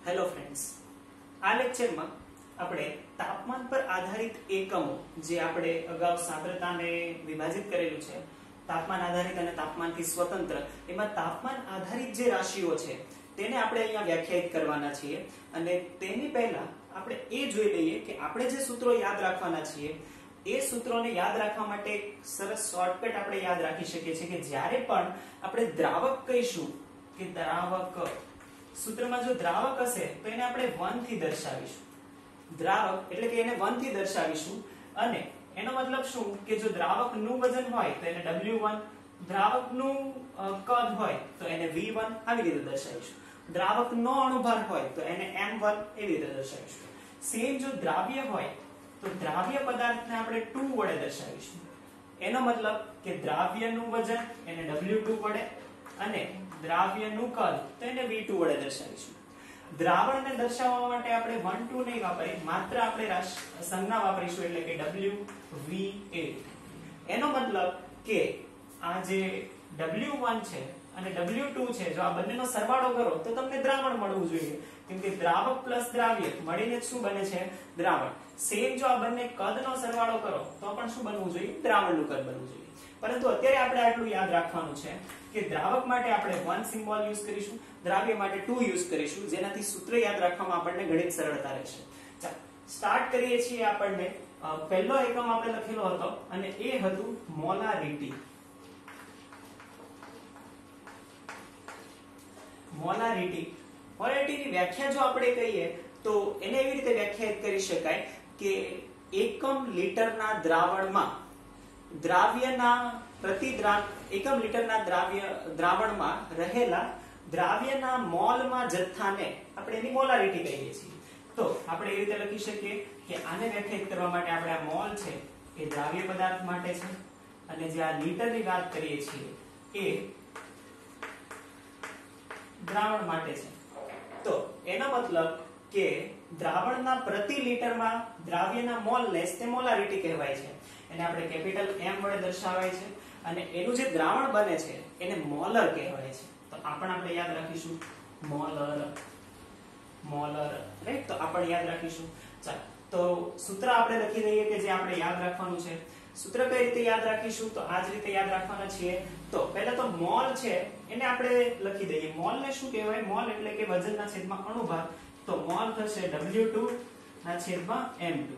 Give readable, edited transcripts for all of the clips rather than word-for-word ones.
Hello friends, આ લેક્ચરમાં આપણે તાપમાન પર આધારિત એકમો જે આપણે અગાઉ સાંદ્રતાને વિભાજિત કરેલું છે તાપમાન આધારિત અને તાપમાનથી સ્વતંત્ર, એમાં તાપમાન આધારિત જે રાશિઓ છે તેને આપણે અહીંયા વ્યાખ્યાયિત કરવાના છીએ. અને તેની પહેલા આપણે એ જોઈ લઈએ કે આપણે જે સૂત્રો યાદ રાખવાના છીએ એ સૂત્રોને યાદ રાખવા માટે એક સરસ શોર્ટકટ આપણે યાદ રાખી શકીએ છીએ કે જ્યારે પણ આપણે દ્રાવક કહીશું કે દ્રાવક, સૂત્રમાં જો દ્રાવક હશે તો એને આપણે 1 થી દર્શાવીશું. દ્રાવક એટલે કે એને 1 થી દર્શાવીશું અને એનો મતલબ શું કે જો દ્રાવકનું વજન હોય તો એને W1, દ્રાવકનું કદ હોય તો એને V1 આવી રીતે દર્શાવીશું. દ્રાવકનો અણુભાર હોય તો એને M1 એવી રીતે દર્શાવીશું. સેમ જો દ્રાવ્ય હોય તો દ્રાવ્ય પદાર્થને આપણે 2 વડે દર્શાવીશું. એનો મતલબ કે દ્રાવ્યનું વજન એને W2 વડે અને દ્રાવ્યનું કદ તો એને V2 વડે દર્શાવીશું. દ્રાવણને દર્શાવવા માટે આપણે 1 2 નહીં વાપરીએ, માત્ર આપણે સંજ્ઞા વાપરીશું એટલે કે WVA. એનો મતલબ કે આ જે W1 છે અને W2 છે, જો આ બંનેનો સરવાળો કરો તો તમને દ્રાવણ મળવું જોઈએ, કેમ કે દ્રાવક પ્લસ દ્રાવ્ય મળીને શું બને છે? દ્રાવણ. સેમ જો આ બંને કદનો સરવાળો કરો તો પણ શું બનવું જોઈએ? દ્રાવણનું કદ બનવું જોઈએ. પરંતુ અત્યારે આપણે આટલું યાદ રાખવાનું છે કે દ્રાવક માટે આપણે 1 સિમ્બોલ યુઝ કરીશું, દ્રાવ્ય માટે 2 યુઝ કરીશું, જેનાથી સૂત્ર યાદ રાખવામાં આપણને ઘણી સરળતા રહેશે. ચાલો સ્ટાર્ટ કરીએ છીએ. આપણને પહેલો એકમ આપણે લખેલો હતો અને એ હતું મોલારિટી. મોલારિટીની વ્યાખ્યા જો આપણે કહીએ તો એને એવી રીતે વ્યાખ્યાયિત કરી શકાય કે એકમ લીટરના દ્રાવણમાં એકમ લીટરના દ્રાવણમાં રહેલા દ્રાવ્યના મોલમાં જથ્થાને આપણે એની મોલારિટી કહીએ છીએ. તો આપણે એ રીતે લખી શકીએ કે આને વ્યાખ્યાયિત કરવા માટે આપણે આ મોલ છે એ દ્રાવ્ય પદાર્થ માટે છે અને જે આ લીટરની વાત કરીએ છીએ એ દ્રાવણ માટે છે. તો એનો મતલબ કે દ્રાવણના પ્રતિ લીટરમાં દ્રાવ્યના મોલને તે મોલારિટી કહેવાય છે. એને આપણે કેપિટલ M વડે દર્શાવાય છે અને એનું જે દ્રાવણ બને છે એને મોલર કહેવાય છે. તો આપણે યાદ રાખીશું મોલર, રાઈટ? તો આપણે યાદ રાખીશું. ચાલો તો સૂત્ર આપણે લખી દઈએ કે જે આપણે યાદ રાખવાનું છે. સૂત્ર કઈ રીતે યાદ રાખીશું? તો આ જ રીતે યાદ રાખવાના છીએ. તો પહેલા તો મોલ છે એને આપણે લખી દઈએ. મોલ ને શું કહેવાય? મોલ એટલે કે વજનના છેદમાં અણુભાર. તો મોલ થશે W2 ના છેદમાં M2.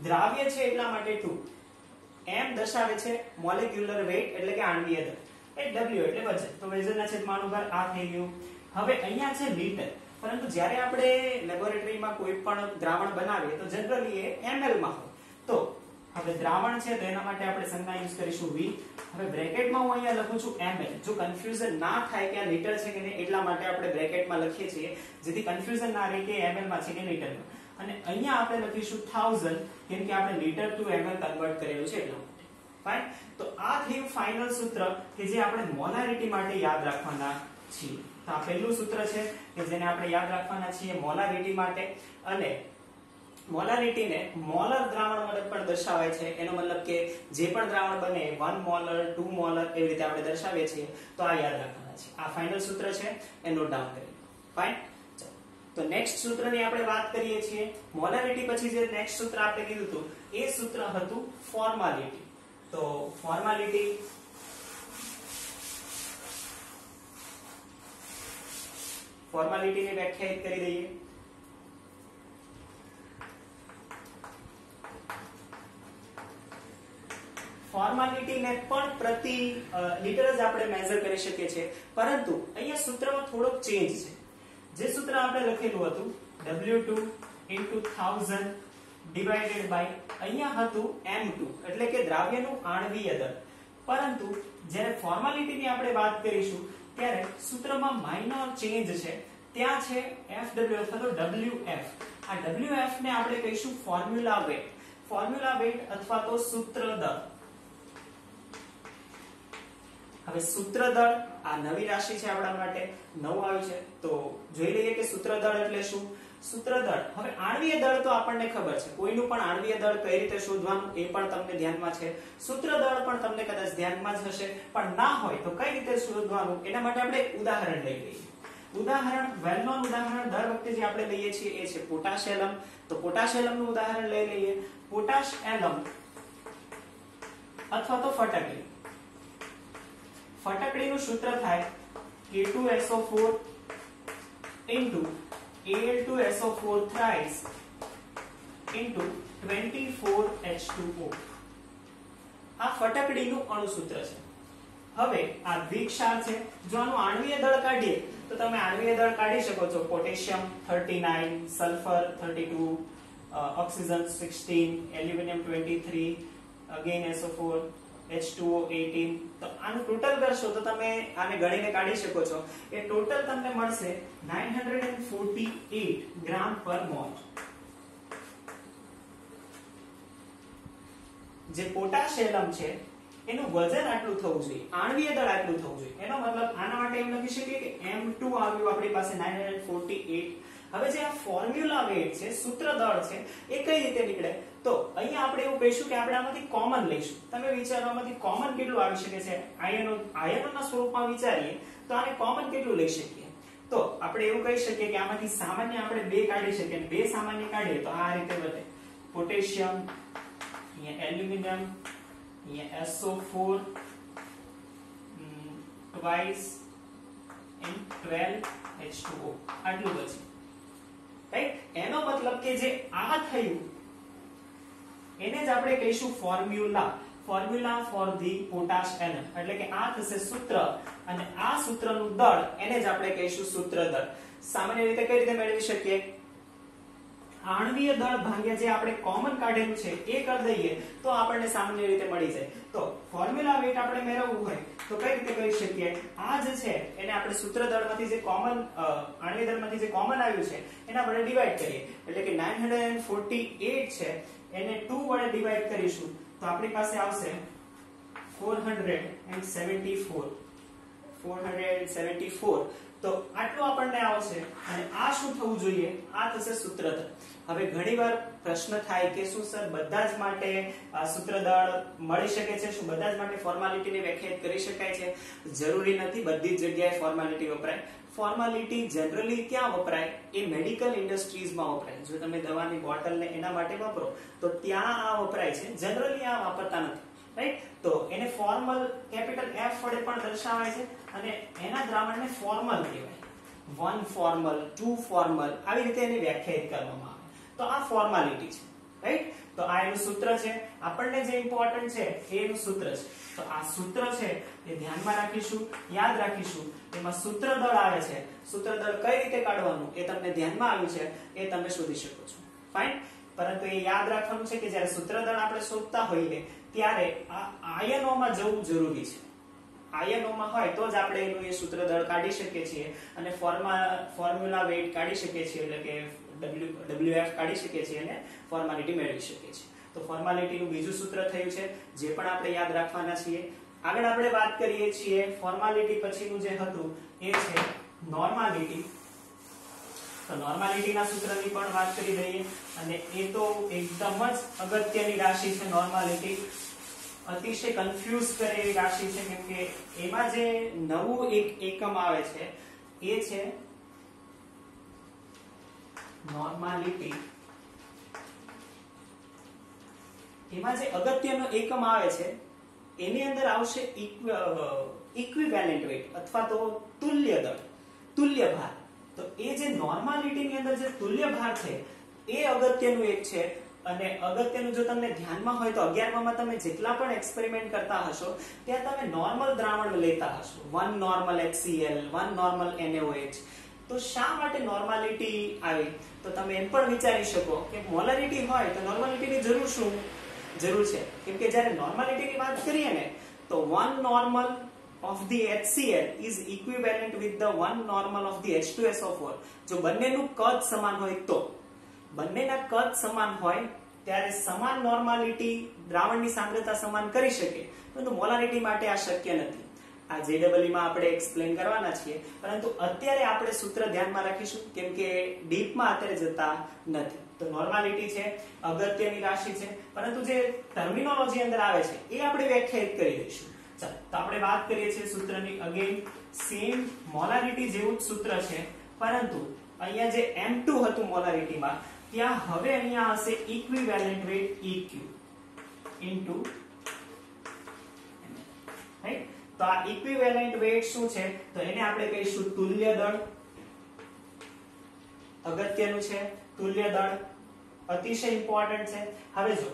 દ્રાવ્ય છે એટલા માટે 2. M દર્શાવે છે મોલેક્યુલર વેઇટ એટલે કે આણ્વીય દળ. W એટલે વજન. તો વજનના છેદમાં અણુભાર આ થઈ ગયું. હવે અહીંયા છે લીટર, પરંતુ જ્યારે આપણે લેબોરેટરીમાં કોઈ પણ દ્રાવણ બનાવીએ તો જનરલી એ ml માં હોય. તો હવે દ્રાવણ છે તો એના માટે આપણે સંજ્ઞા યુઝ કરીશું V. હવે બ્રેકેટમાં હું અહીંયા લખું છું ml. જો કન્ફ્યુઝન ના થાય કે આ લીટર છે કે નહીં એટલા માટે આપણે બ્રેકેટમાં લખીએ છીએ, જેથી કન્ફ્યુઝન ના રહે કે ml માં છે કે લીટરમાં. અને અહીંયા આપણે લખીશું 1000 કેમ કે આપણે લીટર ટુ ml કન્વર્ટ કરેલું છે એટલા માટે. ફાઇન. તો આ થયું ફાઇનલ સૂત્ર કે જે આપણે મોલારિટી માટે યાદ રાખવાના છીએ. તો આ પહેલું સૂત્ર છે કે જેને આપણે યાદ રાખવાના છીએ મોલારિટી માટે. અને મોલારિટીને મોલર દ્રાવણ વડે પણ દર્શાવાય છે. એનો મતલબ કે જે પણ દ્રાવણ બને 1 મોલર 2 મોલર એવી રીતે આપણે દર્શાવીએ છીએ. તો આ યાદ રાખવાના છે. આ ફાઇનલ સૂત્ર છે, એ નોટ ડાઉન કરી. ફાઇન. તો નેક્સ્ટ સૂત્રની આપણે વાત કરીએ છીએ. મોલારિટી પછી જે નેક્સ્ટ સૂત્ર આપણે કીધું હતું એ સૂત્ર હતું ફોર્માલિટી. તો ફોર્માલિટીને વ્યાખ્યાયિત કરી દઈએ. ફોર્માલિટીને પણ પ્રતિ લીટર જ આપણે મેઝર કરી શકીએ છીએ, પરંતુ અહીંયા સૂત્રમાં થોડોક ચેન્જ છે. જે સૂત્ર આપણે લખેલું હતું W2 into 1000 divided by અહીંયા હતું M2 એટલે કે દ્રાવ્યનું આણ્વીય દળ. પરંતુ જ્યારે ફોર્માલિટીની આપણે વાત કરીશું ત્યારે સૂત્રમાં માઇનર ચેન્જ છે. ત્યાં છે FW અથવા તો WF. આ WF ને આપણે કહીશું ફોર્મ્યુલા વેટ અથવા તો સૂત્ર દળ. હવે સૂત્ર દળ આ નવી રાશિ છે આપણા માટે, નવું આવ્યું છે. તો જોઈ લઈએ કે સૂત્ર દળ એટલે શું. સૂત્ર દળ, હવે આણ્વીય દળ તો આપણને ખબર છે, કોઈનું પણ આણ્વીય દળ કઈ રીતે શોધવાનું એ પણ તમને ધ્યાનમાં છે. સૂત્ર દળ પણ તમને કદાચ ધ્યાનમાં જ હશે, પણ ના હોય તો કઈ રીતે શોધવાનું એના માટે આપણે એક ઉદાહરણ લઈ લઈએ. ઉદાહરણ વેલ નોન ઉદાહરણ દર વખતે જે આપણે લઈએ છીએ એ છે પોટાશ એલમ. તો પોટાશ એલમ નું ઉદાહરણ લઈ લઈએ. પોટાશ એલમ અથવા તો ફટકડી. ફટકડીનું સૂત્ર થાય K2SO4 into Al2SO4 thrice into 24H2O. આ ફટકડીનું અણુસૂત્ર છે. હવે આ દ્વિક્ષાર છે. જો આનું આણ્વીય દળ કાઢીએ તો તમે આણ્વીય દળ કાઢી શકો છો. Potassium 39, sulphur 32, oxygen 16, aluminium 23, again SO4, H2O 18. તો આનું ટોટલ કરશો તો તમે આને ગણીને કાઢી શકો છો. એ ટોટલ તમને મળશે 948 ગ્રામ પર મોલ. જે પોટાશ એલમ છે એનું વજન આટલું થવું જોઈએ, આણ્વીય દળ આટલું થવું જોઈએ. એનો મતલબ આના માટે એમ લખી શકીએ કે M2 આવ્યું આપણી પાસે 948. હવે જે આ ફોર્મ્યુલા વેટ છે, સૂત્ર દળ છે, એ કઈ રીતે નીકળે? તો અહીંયા આપણે એવું કહીશું કે આપણે આમાંથી કોમન લઈશું. તમે વિચારો આમાંથી કોમન કેટલું આવી શકે છે? આયનોના સ્વરૂપમાં વિચારીએ તો આને કોમન કેટલું લઈ શકીએ? તો આપણે એવું કહી શકીએ કે આમાંથી સામાન્ય આપણે બે કાઢી શકીએ. બે સામાન્ય કાઢીએ તો આ રીતે બને. પોટેશિયમ, અહીંયા એલ્યુમિનિયમ, અહીંયા SO4 twice and 12H2O આટલું બચે. રાઈટ? એનો મતલબ કે જે આ થયું એને જ આપણે કહીશું formula for the potash annum. એટલે કે આ થશે સૂત્ર અને આ સૂત્રનું દળ એને જ આપણે કહીશું સૂત્ર દળ. સામાન્ય રીતે કઈ રીતે મેળવી શકીએ? આણ્વીય દળ ભાગ્યા જે આપણે કોમન કાઢેલું છે એ કરી દઈએ તો આપણને સામાન્ય રીતે મળી જાય. તો ફોર્મ્યુલા વેટ આપણે મેળવવું હોય તો કઈ રીતે કરી શકીએ? આ જે છે એને આપણે સૂત્ર દળમાંથી જે કોમન આણ્વીય દળમાંથી જે કોમન આવ્યું છે એના વડે ડિવાઈડ કરીએ. એટલે કે 948 છે એને 2 વડે ડિવાઈડ કરીશું તો આપણી પાસે આવશે 474. તો આટલું આપણને આવશે અને આ શું થવું જોઈએ? આ થશે સૂત્ર દળ. હવે ઘણીવાર પ્રશ્ન થાય કે શું સર બધા જ માટે સૂત્ર દળ મળી શકે છે? શું બધા જ માટે ફોર્માલિટીને વ્યાખ્યાયિત કરી શકાય છે? જરૂરી નથી બધી જ જગ્યાએ ફોર્માલિટી વપરાય. ફોર્માલિટી જનરલી ક્યાં વપરાય? એ મેડિકલ ઇન્ડસ્ટ્રીઝમાં વપરાય. જો તમે દવાની બોટલને એના માટે વાપરો તો ત્યાં આ વપરાય છે. જનરલી આ વાપરતા નથી. રાઈટ? તો એને ફોર્મલ કેપિટલ F વડે પણ દર્શાવાય છે અને એના દ્રાવણને ફોર્મલ કહેવાય. 1 ફોર્મલ, 2 ફોર્મલ આવી રીતે એને વ્યાખ્યાયિત કરવામાં આવે. તો આ ફોર્માલિટી છે. રાઈટ? તો આ એનું સૂત્ર છે. આપણને જે ઇમ્પોર્ટન્ટ છે એ એનું સૂત્ર છે. તો આ સૂત્ર છે એ ધ્યાનમાં રાખીશું, યાદ રાખીશું. એમાં સૂત્ર દળ આવે છે. સૂત્ર દળ કઈ રીતે કાઢવાનું એ તમને ધ્યાનમાં આવ્યું છે એ તમે શોધી શકો છો. ફાઇન. પરંતુ એ યાદ રાખવાનું છે કે જ્યારે સૂત્ર દળ આપણે શોધતા હોઈએ ત્યારે આ આયનોમાં જવું જરૂરી છે. આયનોમાં હોય તો જ આપણે એનું એ સૂત્ર દળ કાઢી શકીએ છીએ અને ફોર્મ્યુલા વેટ કાઢી શકીએ છીએ. એટલે કે WF કાઢી શકીએ છીએ અને ફોર્માલિટી મેળવી શકીએ છીએ. તો ફોર્માલિટીનું બીજું સૂત્ર થયું છે જે પણ આપણે યાદ રાખવાના છીએ. આગળ આપણે વાત કરીએ છીએ ફોર્માલિટી પછીનું જે હતું એ છે નોર્માલિટી. તો નોર્માલિટીના સૂત્રની પણ વાત કરી દઈએ અને એ તો એકદમ જ અગત્યની રાશિ છે. નોર્માલિટી અતિશય કન્ફ્યુઝ કરે એવી રાશિ છે કેમ કે એમાં જે નવું એક એકમ આવે છે એ છે નોર્માલિટી. એમાં જે અગત્યનો એકમ આવે છે એની અંદર આવશે ઇક્વિવેલેન્ટ વેટ અથવા તો તુલ્ય દળ, તુલ્ય ભાર. તો એ જે નોર્માલિટીની અંદર જે તુલ્ય ભાર છે એ અગત્યનું એક છે. અને અગત્યનું જો તમને ધ્યાનમાં હોય તો 11માં તમે જેટલા પણ એક્સપેરિમેન્ટ કરતા હશો ત્યાં તમે નોર્મલ દ્રાવણ લેતા હશો. 1 નોર્મલ HCl, 1 નોર્મલ NaOH. તો શા માટે નોર્માલિટી આવી? તો તમે એમ પણ વિચારી શકો કે મોલારિટી હોય તો નોર્માલિટીની જરૂર છે. કેમ કે જ્યારે નોર્માલિટીની વાત કરીએ ને તો 1 normal of the HCl is equivalent with the 1 normal of the H2SO4. જો બંનેનું કદ સમાન હોય તો બંનેના કદ સમાન હોય ત્યારે સમાન નોર્માલિટી દ્રાવણની સાંદ્રતા સમાન કરી શકે, પરંતુ મોલારિટી માટે આ શક્ય નથી. આ JEE માં આપણે એક્સપ્લેન કરવાના છીએ, પરંતુ અત્યારે આપણે સૂત્ર ધ્યાનમાં રાખીશું કેમ કે ડીપમાં અત્યારે જતા નથી. તો નોર્માલિટી છે અગત્યની રાશિ છે, પરંતુ જે ટર્મિનોલોજી અંદર આવે છે એ આપણે વ્યાખ્યાયિત કરી દઈશું. ચાલો તો આપણે વાત કરીએ છીએ સૂત્રની અગેન સેમ મોલારિટી જેવું જ સૂત્ર છે, પરંતુ અહીંયા જે M2 હતું મોલારિટીમાં ત્યાં હવે અહીંયા હશે equivalent weight EQ into, right? તો આ ઇક્વિવેલેન્ટ વેટ શું છે? તો એને આપણે કહીશું તુલ્ય દળ. અગત્યનું છે તુલ્ય દળ, અતિશય ઇમ્પોર્ટન્ટ છે. હવે જો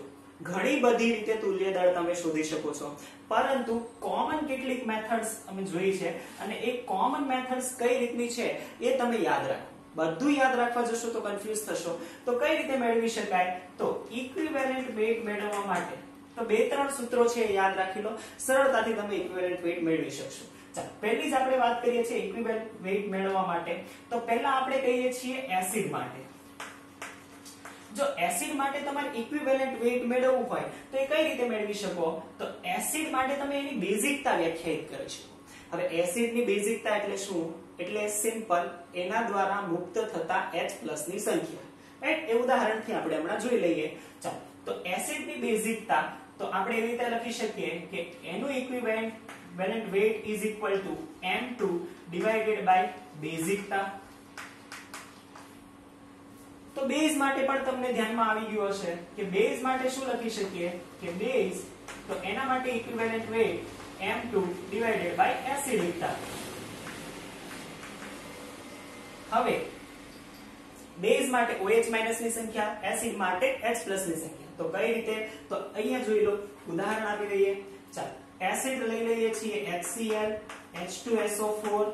ઘણી બધી રીતે તુલ્ય દળ તમે શોધી શકો છો, પરંતુ કોમન કેટલીક મેથડ્સ અમે જોઈ છે, અને એ કોમન મેથડ્સ કઈ રીતની છે એ તમે યાદ રાખો. બધું યાદ રાખવા જશો તો કન્ફ્યુઝ થશો. તો કઈ રીતે મેળવી શકાય? તો ઇક્વિવેલેન્ટ વેટ મેળવવા માટે તો બે ત્રણ સૂત્રો છે એ યાદ રાખી લો, સરળતાથી તમે ઇક્વિવેલેન્ટ વેટ મેળવી શકશો. ચાલો પહેલી જ આપણે વાત કરીએ છીએ ઇક્વિવેલેન્ટ વેટ મેળવવા માટે. તો પહેલા આપણે કહીએ છીએ એસિડ માટે. જો એસિડ માટે તમારે ઇક્વિવેલેન્ટ વેટ મેળવવું હોય તો એ કઈ રીતે મેળવી શકો? તો એસિડ માટે તમે એની બેઝિકતા વ્યાખ્યાયિત કરી શકો. હવે એસિડની બેઝિકતા એટલે શું? એટલે સિમ્પલ એના દ્વારા મુક્ત થતા H+ ની સંખ્યા, રાઈટ? એ ઉદાહરણથી આપણે હમણાં જોઈ લઈએ. ચાલો તો એસિડની બેઝિકતા તો આપણે એવી રીતે લખી શકીએ કે એનું equivalent weight is equal to M2 divided by બેઝિકતા. તો બેઝ માટે પણ તમને ધ્યાનમાં આવી ગયું હશે કે બેઝ માટે શું લખી શકીએ કે બેઝ તો એના માટે equivalent weight M2 divided by એસિડિકતા. હવે બેઝ માટે OH- ની સંખ્યા, એસિડ માટે H+ ની સંખ્યા. તો કઈ રીતે? તો અહીંયા જોઈ લો, ઉદાહરણ આપી દઈએ. ચાલો એસિડ લઈ લઈએ છીએ HCl, H2SO4,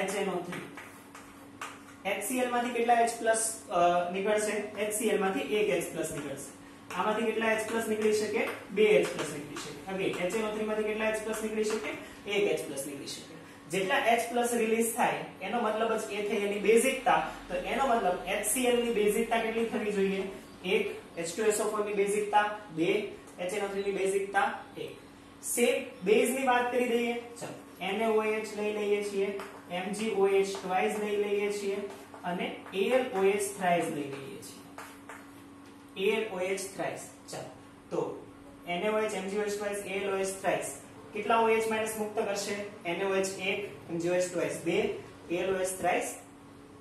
HNO3. HCl માંથી કેટલા H+ નીકળશે? HCl માંથી એક H+ નીકળશે. આમાંથી કેટલા H+ નીકળી શકે? બે H+ નીકળી શકે. અગેન HNO3 માંથી કેટલા H+ નીકળી શકે? એક H+ નીકળી શકે. જેટલા H+ રિલીઝ થાય એનો મતલબ જ એ થઈ એની બેઝિકતા. તો એનો મતલબ HCl ની બેઝિકતા કેટલી થવી જોઈએ? 1, H2SO4 ની બેઝિકતા 2, HNO3 ની બેઝિકતા 1. સેમ બેઝ ની વાત કરી દઈએ. ચાલો NaOH લઈ લઈએ છીએ, MgOH ટ્વાઇસ લઈ લઈએ છીએ, અને AlOH થ્રાઇસ લઈ લઈએ છીએ. AlOH thrice. ચાલો તો NaOH, MgOH twice, AlOH thrice કેટલા OH માઈનસ મુક્ત કરશે? NaOH 1, MgOH twice 2, AlOH thrice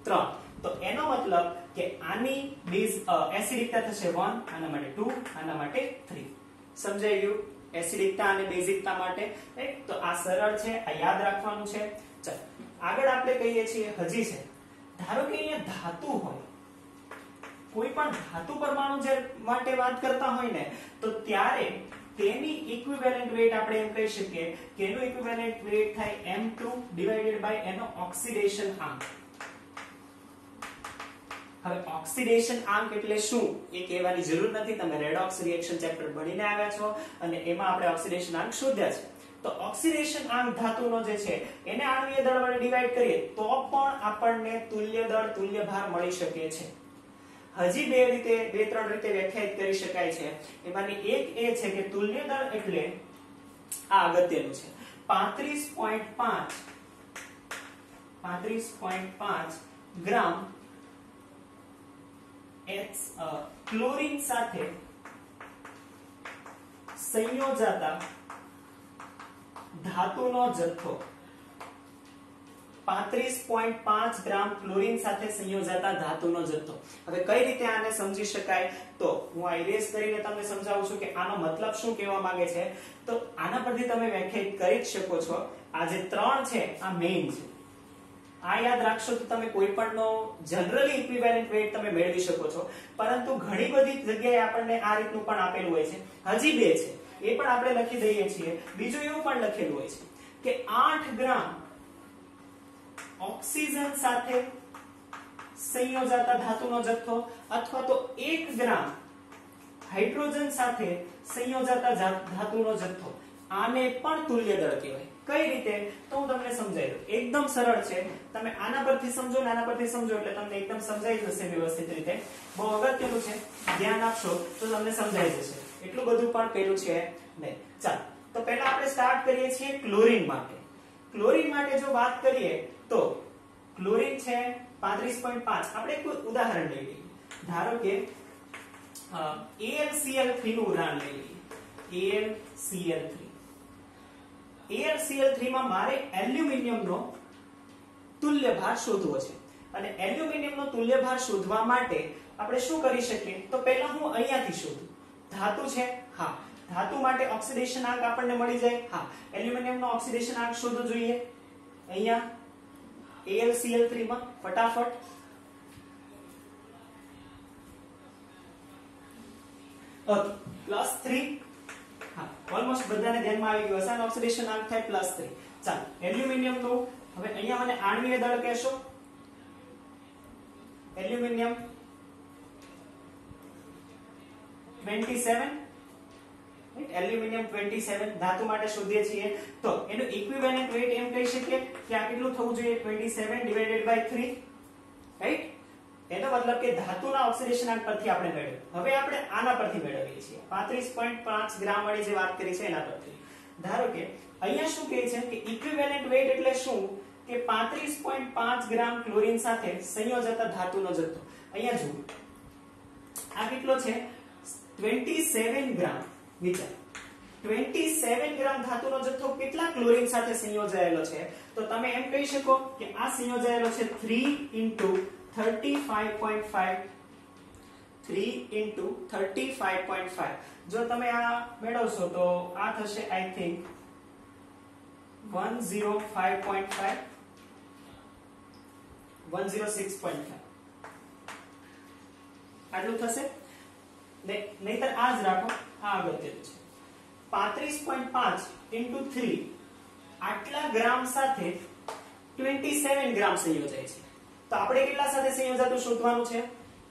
3. તો એનો મતલબ કે આની બેઝ એસિડિકતા થશે 1, આના માટે 2, આના માટે 3. સમજાઈ ગયું? એસિડિકતા અને બેઝિકતા માટે, રાઈટ? તો આ સરળ છે, આ યાદ રાખવાનું છે. ચાલો આગળ આપણે કહીએ છીએ હજી છે. ધારો કે અહીંયા ધાતુ હોય, કોઈ પણ ધાતુ પરમાણુ જે માટે વાત કરતા હોય ને, તો ત્યારે તેની ઇક્વિવેલેન્ટ વેટ આપણે એમ કહી શકીએ કે એનું ઇક્વિવેલેન્ટ વેટ થાય M2 ડિવાઇડેડ બાય એનો ઓક્સિડેશન આંક. હવે ઓક્સિડેશન આંક એટલે શું એ કહેવાની જરૂર નથી, તમે રેડોક્સ રિએક્શન ચેપ્ટર ભણીને આવ્યા છો અને એમાં આપણે ઓક્સિડેશન આંક શોધ્યા છે. તો ઓક્સિડેશન આંક ધાતુનો જે છે એને આણ્વીય દળ વડે ડિવાઈડ કરીએ તો પણ આપણને તુલ્ય દળ, તુલ્ય ભાર મળી શકે છે. હજી બે ત્રણ રીતે વ્યાખ્યાયિત કરી શકાય છે. એમાંની એક એ છે કે તુલ્ય દળ એટલે આ અગત્યનું છે 35.5 ગ્રામ ક્લોરીન સાથે સંયોજાતા ધાતુનો જથ્થો. 35.5 ગ્રામ ક્લોરીન સાથે સંયોજાતા ધાતુનો જથ્થો. હવે કઈ રીતે આને સમજી શકાય? તો હું આ ઇરેઝ કરીને તમને સમજાવું છું કે આનો મતલબ શું કહેવા માંગે છે. તો આના પરથી તમે વ્યાખ્યાયિત કરી જ શકો છો. આ જે 3 છે આ મેઇન છે. આ યાદ રાખશો તો તમે કોઈ પણનો જનરલી ઇક્વિવેલેન્ટ વેટ તમે મેળવી શકો છો. પરંતુ ઘણી બધી જગ્યાએ આપણને આ રીતનું પણ આપેલું હોય છે. હજી 2 છે એ પણ આપણે લખી દઈએ છીએ. બીજું એવું પણ લખેલું હોય છે કે 8 ગ્રામ ઓક્સિજન સાથે સંયોજાતા ધાતુનો જથ્થો અથવા તો 1 ગ્રામ હાઇડ્રોજન સાથે સંયોજાતા ધાતુનો જથ્થો. આને પણ તુલ્ય દળ કહેવાય. કઈ રીતે? તો હું તમને સમજાવી દઉં. એકદમ સરળ છે. તમે આના પરથી સમજો ને આના પરથી સમજો એટલે તમને એકદમ સમજાઈ જશે વ્યવસ્થિત રીતે. બહુ અગત્યનું છે, ધ્યાન આપશો તો તમને સમજાઈ જશે. એટલું બધું પણ પેલું છે નહીં. ચાલો તો પહેલા આપણે સ્ટાર્ટ કરીએ છીએ ક્લોરીન માટે. ક્લોરીન માટે જો વાત કરીએ તો ક્લોરીન છે 35.5. આપણે એક ઉદાહરણ લઈ લઈએ. ધારો કે AlCl3 નું ઉદાહરણ લઈ લઈએ. AlCl3 AlCl3 માં મારે એલ્યુમિનિયમનો તુલ્ય ભાર શોધવો છે અને એલ્યુમિનિયમનો તુલ્ય ભાર શોધવા માટે આપણે શું કરી શકીએ? તો પહેલા હું અહીંયાથી શોધું. ધાતુ છે, હા, ધાતુ માટે ઓક્સિડેશન આંક આપણને મળી જાય. હા, એલ્યુમિનિયમનો ઓક્સિડેશન આંક શોધવો જોઈએ અહીંયા AlCl3 માં. ફટાફટ ઓકે, +3. હા, ઓલમોસ્ટ બધાને ધ્યાનમાં આવી ગયું હશે. ઓક્સિડેશન આંક થાય +3. ચાલો, એલ્યુમિનિયમનો હવે અહીંયા મને આણ્વીય દળ કહેશો. એલ્યુમિનિયમ 27, એલ્યુમિનિયમ 27 ધાતુ માટે શોધીએ છીએ તો એનું ઇક્વિવેલન્ટ વેટ એમ કહી શકીએ કે આ કેટલું થવું જોઈએ? 27/3, રાઈટ? એનો મતલબ કે ધાતુના ઓક્સિડેશન આંક પરથી આપણે મેળવ્યું. હવે આપણે આના પરથી મેળવીએ છીએ 35.5 ગ્રામ વાળી જે વાત કરી છે એના પરથી. ધારો કે અહીંયા શું કહે છે કે ઇક્વિવેલન્ટ વેટ એટલે શું કે 35.5 ગ્રામ ક્લોરીન સાથે સંયોજતા ધાતુનો જથ્થો. અહીંયા જુઓ, આ કેટલો છે? 27 ગ્રામ. વિચાર, 27 ગ્રામ ધાતુનો જથ્થો કેટલા ક્લોરીન સાથે સંયોજાયેલો છે? તો તમે એમ કહી શકો કે આ સંયોજાયેલો છે 3 * 35.5. 3 * 35.5. જો તમે આ મેળવશો તો આ થશે આઈ થિંક 105.5, 106.5 આટલું થશે. નહીતર આ જ રાખો, આ અગત્યનું છે. 35.5 * 3 આટલા ગ્રામ સાથે 27 ગ્રામ સંયોજાય છે. તો આપણે કેટલા સાથે સંયોજાતું શોધવાનું છે?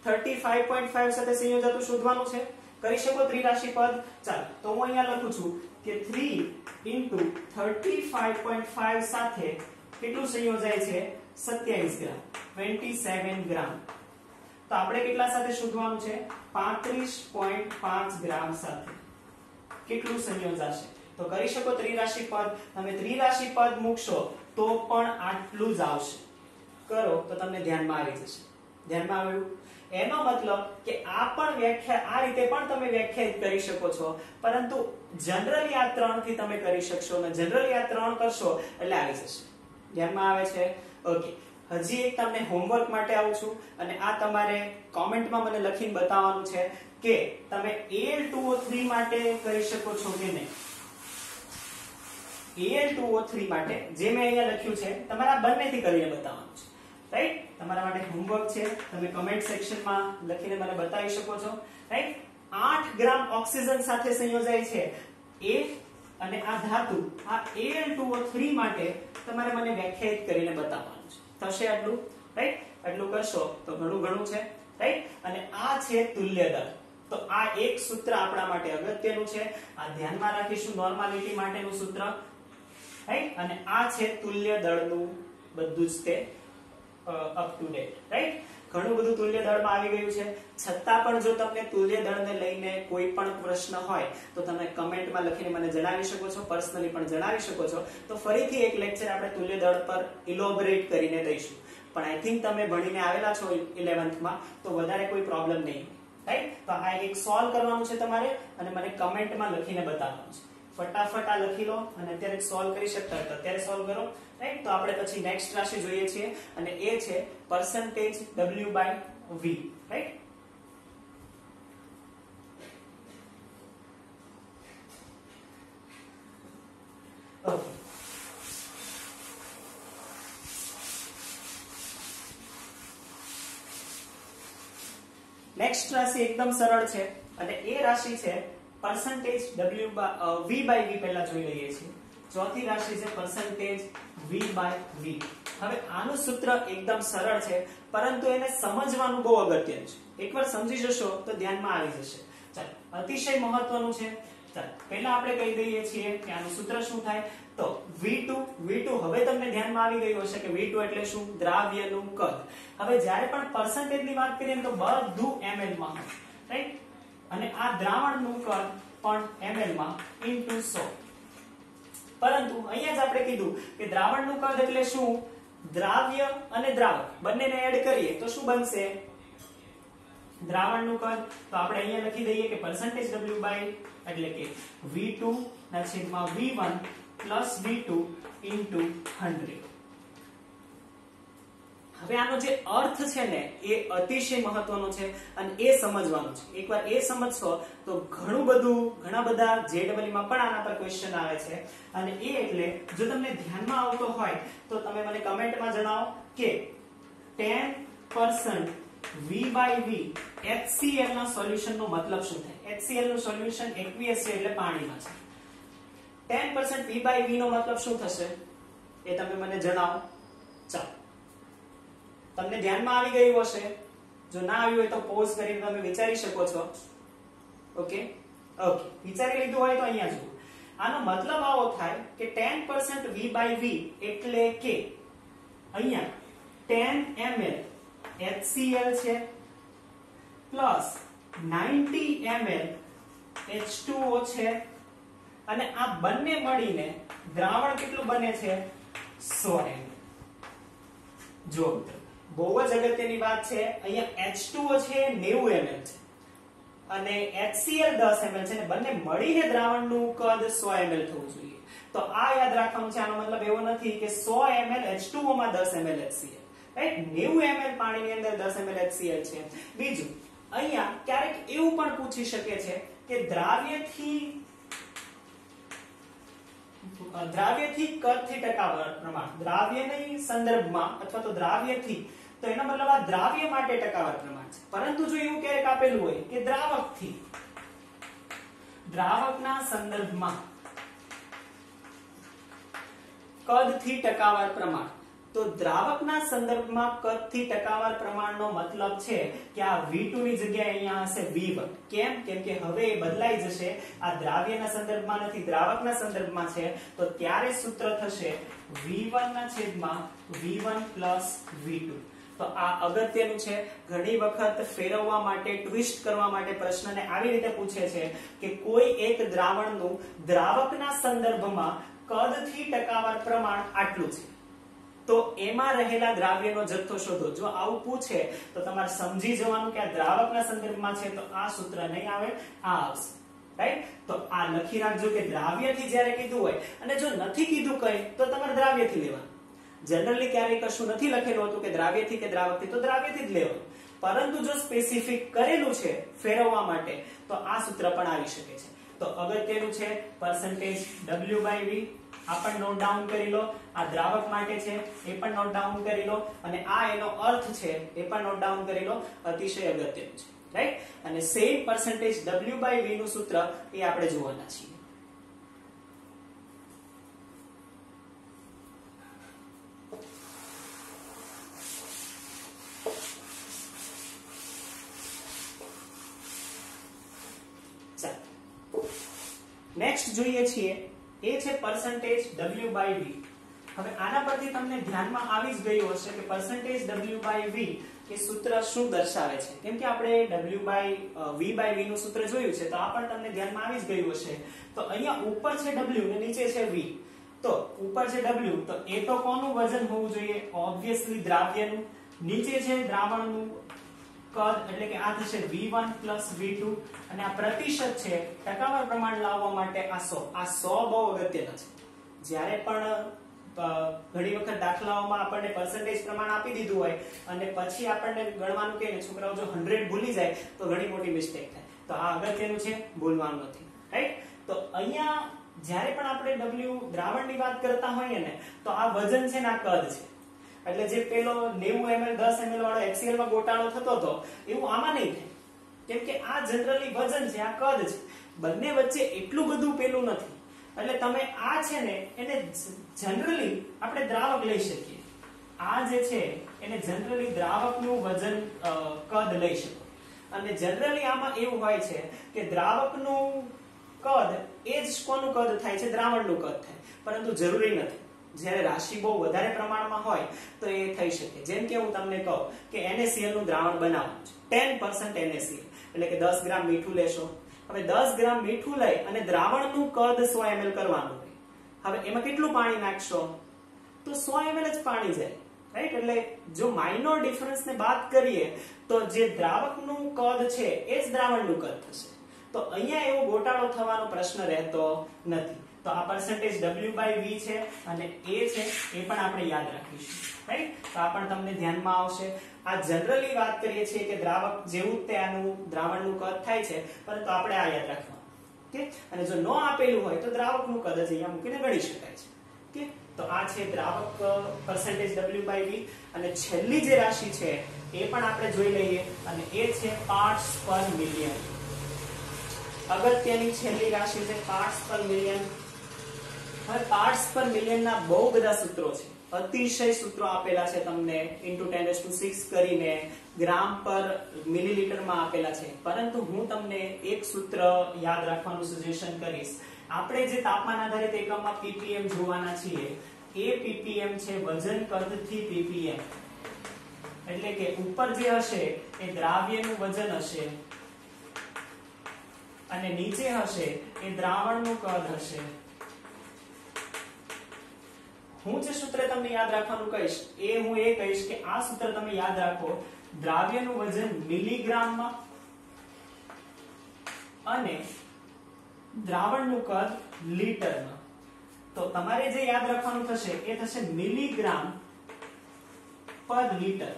35.5 સાથે સંયોજાતું શોધવાનું છે. કરી શકો ત્રિરાશિ પદ? ચાલો, તો હું અહીંયા લખું છું કે 3 * 35.5 સાથે કેટલું સંયોજાય છે? 27 ગ્રામ, 27 ગ્રામ. તો આપણે કેટલા સાથે શોધવાનું છે? 35.5 ગ્રામ સાથે કેટલું સંયોજાશે? તો કરી શકો ત્રિરાશિ પદ. તમે ત્રિરાશિ પદ મૂકશો તો પણ આટલું જ આવશે. કરો તો તમને ધ્યાનમાં આવી જશે. ધ્યાનમાં આવ્યું? એનો મતલબ કે આ પણ વ્યાખ્યા આ રીતે પણ તમે વ્યાખ્યાયિત કરી શકો છો, પરંતુ જનરલી આ 3 થી તમે કરી શકશો અને જનરલી આ 3 કરશો એટલે આવી જશે. ધ્યાનમાં આવે છે? ઓકે, હજી એક તમને હોમવર્ક માટે આવું છું અને આ તમારે કોમેન્ટમાં મને લખીને બતાવવાનું છે કે તમે Al2O3 માટે કરી શકો છો કે નહીં. Al2O3 માટે જે મેં અહીંયા લખ્યું છે તમારે આ બંનેથી કરીને બતાવવાનું છે, રાઈટ? તમારા માટે હોમવર્ક છે, તમે કમેન્ટ સેક્શનમાં લખીને મને બતાવી શકો છો, રાઈટ? 8 ગ્રામ ઓક્સિજન સાથે સંયોજાય છે એ અને આ ધાતુ આ Al2O3 માટે તમારે મને વ્યાખ્યાયિત કરીને બતાવવાનું છે. થશે આટલું, રાઈટ? આટલું કરશો તો ઘણું છે, રાઈટ? અને આ છે તુલ્ય દળ. તો આ એક સૂત્ર આપણા માટે અગત્યનું છે. આ ધ્યાનમાં રાખીશું, નોર્માલિટી માટેનું સૂત્ર, રાઈટ? અને આ છે તુલ્ય દળનું બધું જ તે અપ ટુ ડેટ, રાઈટ? ઘણું બધું તુલ્ય દળમાં આવી ગયું છે. છતાં પણ જો તમને તુલ્ય દળને લઈને કોઈ પણ પ્રશ્ન હોય તો તમે કમેન્ટમાં લખીને મને જણાવી શકો છો, પર્સનલી પણ જણાવી શકો છો. તો ફરીથી એક લેક્ચર આપણે તુલ્ય દળ પર ઇલોબરેટ કરીને દઈશું. પણ આઈ થિંક તમે ભણીને આવેલા છો 11th માં, તો વધારે કોઈ પ્રોબ્લેમ નહીં, રાઈટ? તો આ એક સોલ્વ કરવાનું છે તમારે અને મને કમેન્ટમાં લખીને બતાવવાનું છે. ફટાફટ આ લખી લો અને અત્યારે સોલ્વ કરી શકતા હોય તો અત્યારે સોલ્વ કરો, રાઈટ? તો આપણે પછી નેક્સ્ટ રાશિ જોઈએ છીએ અને એ છે percentage W/V, right? Okay, next રાશિ એકદમ સરળ છે અને એ રાશિ છે percentage V/V. પહેલા જોઈ લઈએ છીએ. ચોથી રાશિ છે percentage V/V. હવે આનું સૂત્ર એકદમ સરળ છે પરંતુ એને સમજવાનું બહુ અગત્યનું છે. એકવાર સમજી જશો તો ધ્યાનમાં આવી જશે. ચાલો, અતિશય મહત્વનું છે. ચાલો, પહેલા આપણે કહી દઈએ છીએ કે આનું સૂત્ર શું થાય. તો V2 હવે તમને ધ્યાનમાં આવી ગયું હશે કે V2 એટલે શું? દ્રાવ્યનું કદ. હવે જ્યારે પણ percentage ની વાત કરીએ તો બધું ml માં હોય, રાઈટ? અને આ દ્રાવણનું કદ પણ ml માં into 100. પરંતુ અહીંયા જ આપણે કીધું કે દ્રાવણનું કદ એટલે શું? દ્રાવ્ય અને દ્રાવક બંનેને એડ કરીએ તો શું બનશે? દ્રાવણનું કદ. તો આપણે અહીંયા લખી દઈએ કે percentage W by એટલે કે V2 ના છેદમાં V1 પ્લસ V2 ઇન્ટુ 100. હવે આનો જે અર્થ છે ને એ અતિશય મહત્વનો છે અને એ સમજવાનો છે. એકવાર એ સમજશો તો ઘણા બધા JEE માં પણ આના પર ક્વેશ્ચન આવે છે. અને એ એટલે જો તમને ધ્યાનમાં આવતો હોય તો તમે મને કમેન્ટમાં જણાવો કે 10% V/V HCl ના સોલ્યુશન નો મતલબ શું થાય. HCl નું સોલ્યુશન aqueous છે એટલે પાણીમાં છે. 10% V/V નો મતલબ શું થશે એ તમે મને જણાવો. ચાલો, તમને ધ્યાનમાં આવી ગયું હશે. જો ના આવ્યું હોય તો પોઝ કરીને તમે વિચારી શકો છો. ઓકે, વિચારી લીધું હોય તો અહીંયા જુઓ. આનો મતલબ આવો થાય કે 10% V/V એટલે કે અહીંયા 10 ml HCl છે પ્લસ 90 ml H2O છે અને આ બંને મળીને દ્રાવણ કેટલું બને છે 100 ml. જો બહુ જ અગત્યની વાત છે, અહીંયા H2O છે 90 ml છે અને HCl 10 ml છે ને બંને મળીને દ્રાવણનું કદ 100 ml થવું જોઈએ. તો આ યાદ રાખવાનું છે. આનો મતલબ એવો નથી કે 100 ml H2O માં 10 ml HCl, રાઈટ? 90 ml પાણીની અંદર 10 ml HCl છે. બીજું, અહીંયા ક્યારેક એવું પણ પૂછી શકે છે કે દ્રાવ્યથી કદથી ટકાવાર પ્રમાણ, દ્રાવ્યની સંદર્ભમાં અથવા તો દ્રાવ્યથી, તો એનો મતલબ આ દ્રાવ્ય માટે ટકાવાર પ્રમાણ છે. પરંતુ જો એવું ક્યારેક આપેલું હોય કે દ્રાવકના સંદર્ભમાં કદથી ટકાવાર પ્રમાણ, તો દ્રાવકના સંદર્ભમાં કદથી ટકાવાર પ્રમાણનો મતલબ છે કે આ V2 ની જગ્યાએ અહીંયા હશે V1. કેમ કે હવે એ બદલાઈ જશે. આ દ્રાવ્યના સંદર્ભમાં નથી, દ્રાવકના સંદર્ભમાં છે. તો ત્યારે સૂત્ર થશે V1 ના છેદમાં V1 પ્લસ V2. તો આ અગત્યનું છે. ઘણી વખત ફેરવવા માટે, ટ્વિસ્ટ કરવા માટે પ્રશ્નને આવી રીતે પૂછે છે કે કોઈ એક દ્રાવણનું દ્રાવકના સંદર્ભમાં કદથી ટકાવાર પ્રમાણ આટલું છે, તો એમાં રહેલા દ્રાવ્યનો જથ્થો શોધો. જો આવું પૂછે તો તમારે સમજી જવાનું કે આ દ્રાવકના સંદર્ભમાં છે, તો આ સૂત્ર નહીં આવે, આ આવશે, રાઈટ? તો આ લખી રાખજો કે દ્રાવ્યથી જ્યારે કીધું હોય અને જો નથી કીધું કઈ તો તમારે દ્રાવ્યથી લેવાનું. જનરલી ક્યારેય કશું નથી લખેલું હતું કે દ્રાવ્યથી કે દ્રાવકથી, તો દ્રાવ્યથી જ લેવાનું. પરંતુ જો સ્પેસિફિક કરેલું છે ફેરવવા માટે તો આ સૂત્ર પણ આવી શકે છે. તો અગત્યનું છે %W/V. આ પણ નોટ ડાઉન કરી લો. આ દ્રાવક માટે છે એ પણ નોટ ડાઉન કરી લો અને આ એનો અર્થ છે એ પણ નોટ ડાઉન કરી લો. અતિશય અગત્યનું છે, રાઈટ? અને સેમ %W/V નું સૂત્ર એ આપણે જોવાના છીએ. નેક્સ્ટ જોઈએ છીએ એ છે %W/V. હવે આના પરથી તમને ધ્યાનમાં આવી જ ગયું હશે કે %W/V એ સૂત્ર શું દર્શાવે છે. કેમ કે આપણે V/V નું સૂત્ર જોયું છે, તો આ પણ તમને ધ્યાનમાં આવી જ ગયું હશે. તો અહીંયા ઉપર છે W અને નીચે છે V. તો ઉપર છે W, તો એ તો કોનું વજન હોવું જોઈએ? ઓબ્વિયસલી દ્રાવ્યનું. નીચે છે દ્રાવણનું કદ, એટલે કે આ થશે V1 પ્લસ V2 અને આ પ્રતિશત છે ટકાવાર પ્રમાણ લાવવા માટે આ 100. આ 100 બહુ અગત્યના છે. જ્યારે પણ ઘણી વખત દાખલાઓમાં આપણને પર્સન્ટેજ પ્રમાણ આપી દીધું હોય અને પછી આપણને ગણવાનું કહે ને છોકરાઓ જો 100 ભૂલી જાય તો ઘણી મોટી મિસ્ટેક થાય. તો આ અગત્યનું છે, ભૂલવાનું નથી, રાઈટ? તો અહીંયા જ્યારે પણ આપણે W દ્રાવણની વાત કરતા હોઈએ ને તો આ વજન છે ને આ કદ છે. એટલે જે પેલો 90 ml 10 ml વાળો HCl માં ગોટાળો થતો હતો એવું આમાં નહીં થાય. કેમ કે આ જનરલી વજન છે, આ કદ છે. બંને વચ્ચે એટલું બધું પેલું નથી. એટલે તમે આ છે ને એને જનરલી આપણે દ્રાવક લઈ શકીએ. આ જે છે એને જનરલી દ્રાવકનું વજન કદ લઈ શકો. અને જનરલી આમાં એવું હોય છે કે દ્રાવકનું કદ એ જ કોનું કદ થાય છે? દ્રાવણનું કદ થાય. પરંતુ જરૂરી નથી. જ્યારે રાશિ બહુ વધારે પ્રમાણમાં હોય તો એ થઈ શકે. જેમ કે હું તમને કહું કે NaCl નું દ્રાવણ બનાવવાનું છે, 10% NaCl, એટલે કે 10 ગ્રામ મીઠું લેશો. હવે 10 ગ્રામ મીઠું લઈ અને દ્રાવણનું કદ 100 ml કરવાનું હોય. હવે એમાં કેટલું પાણી નાખશો? તો 100 ml જ પાણી જાય, રાઈટ? એટલે જો માઇનોર ડિફરન્સ ને બાદ કરીએ તો જે દ્રાવકનું કદ છે એ જ દ્રાવણનું કદ થશે. તો અહીંયા એવો ગોટાળો થવાનો પ્રશ્ન રહેતો નથી. તો આ પરસેન્ટેજ W/V છે અને A છે એ પણ આપણે યાદ રાખીશું, રાઈટ? તો આ પણ તમને ધ્યાનમાં આવશે. આ જનરલી વાત કરીએ છીએ કે દ્રાવક જેવું તે આનું દ્રાવણનું કદ થાય છે, પરંતુ આપણે આ યાદ રાખવાનું. ઓકે, અને જો ન આપેલું હોય તો દ્રાવકનું કદ જ અહીંયા મૂકીને ગણી શકાય છે. ઓકે, તો આ છે દ્રાવક પરસેન્ટેજ W/V. અને છેલ્લી જે રાશિ છે એ પણ આપણે જોઈ લઈએ અને એ છે પાર્ટ્સ પર મિલિયન. અગત્યની છેલ્લી રાશિ છે પાર્ટ્સ પર મિલિયન. હવે પાર્ટ્સ પર મિલિયન ના બહુ બધા સૂત્રો છે, અતિશય સૂત્રો આપેલા છે તમને, into 10⁶ કરીને ગ્રામ પર મિલીલીટરમાં આપેલા છે. પરંતુ હું તમને એક સૂત્ર યાદ રાખવાનું સજેશન કરીશ. આપણે જે તાપમાન આધારિત એકમમાં ppm જોવાના છીએ એ ppm છે વજન કદથી ppm. એટલે કે ઉપર જે હશે એ દ્રાવ્યનું વજન હશે અને નીચે હશે એ દ્રાવણનું કદ હશે. હું જે સૂત્ર તમને યાદ રાખવાનું કહીશ હું એ કહીશ કે આ સૂત્ર તમે યાદ રાખો, દ્રાવ્યનું વજન મિલીગ્રામમાં અને દ્રાવણનું કદ લીટરમાં. તો તમારે જે યાદ રાખવાનું થશે એ થશે મિલીગ્રામ પર લીટર.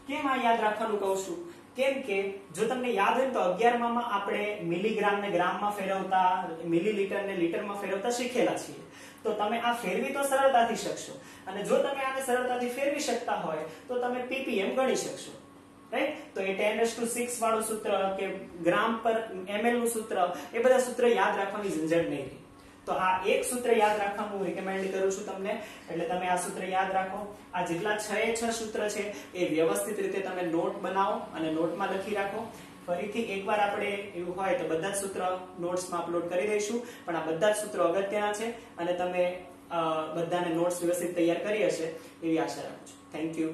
કેમ આ યાદ રાખવાનું કહું છું? કેમ કે જો તમને યાદ હોય તો 11માં આપણે મિલીગ્રામ ને ગ્રામમાં ફેરવતા, મિલીલીટર ને લીટરમાં ફેરવતા શીખેલા છીએ. તો તમે આ ફેરવી તો સરળતાથી શકશો, અને જો તમે આને સરળતાથી ફેરવી શકતા હોય તો તમે ppm ગણી શકશો, રાઈટ? તો એ 10⁶ વાળું સૂત્ર કે ગ્રામ પર ml નું સૂત્ર, એ બધા સૂત્ર યાદ રાખવાની ઝંઝટ નહીં રહે. તો આ એક સૂત્ર યાદ રાખવાનું હું રેકમેન્ડ કરું છું તમને, એટલે તમે આ સૂત્ર યાદ રાખો. આ જેટલા 6 સૂત્ર છે એ વ્યવસ્થિત રીતે તમે નોટ બનાવો અને નોટમાં લખી રાખો. ફરીથી એકવાર આપણે એવું હોય તો બધા જ સૂત્ર નોટ્સમાં અપલોડ કરી દઈશું, પણ આ બધા જ સૂત્રો અગત્યના છે અને તમે બધાને નોટ્સ વ્યવસ્થિત તૈયાર કરી હશે એવી આશા રાખું છું. Thank you.